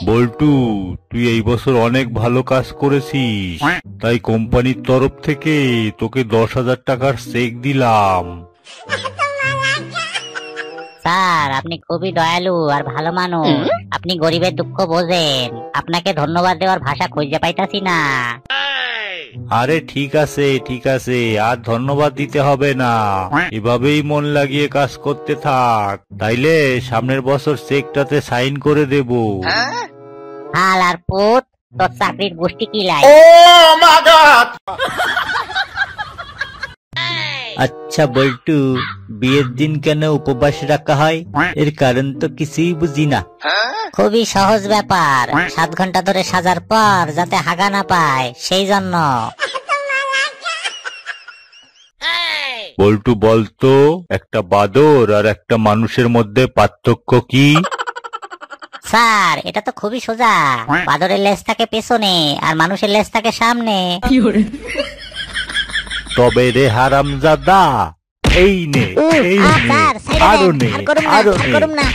বল্টু, তুই এই বছর অনেক ভালো কাজ করেছিস, তাই কোম্পানির তরফ থেকে তোকে 10,000 টাকার চেক দিলাম। স্যার, আপনি খুবই দয়ালু আর ভালো মানুষ। আপনি গরিবের দুঃখ বোঝেন। আপনাকে ধন্যবাদ দেওয়ার ভাষা খুঁজে পাইতাছি না। আরে ঠিক আছে ঠিক আছে, আর ধন্যবাদ দিতে হবে না, এভাবেই মন লাগিয়ে কাজ করতে থাক, তাইলে সামনের বছর চেকটাতে সাইন করে দেব। হাল আর পুত, তোর চাকরির গোষ্ঠী কি লাই। আচ্ছা বল্টু, বিয়ের দিন কেন উপবাস রাখা হয়? এর কারণ তো কিছুই বুঝি না। খুবই সহজ ব্যাপার, 7 ঘন্টা ধরে সাজার পর যাতে হাগা না পায়, সেই জন্য। বল্টু, বলতো একটা বাদর আর একটা মানুষের মধ্যে পার্থক্য কি? স্যার, এটা তো খুবই সোজা। বাদরের লেজ থাকে পেছনে আর মানুষের লেজ থাকে সামনে। তবে রে হারামজাদা, এই নে এই নে, স্যার, আরো নে, আরো নে।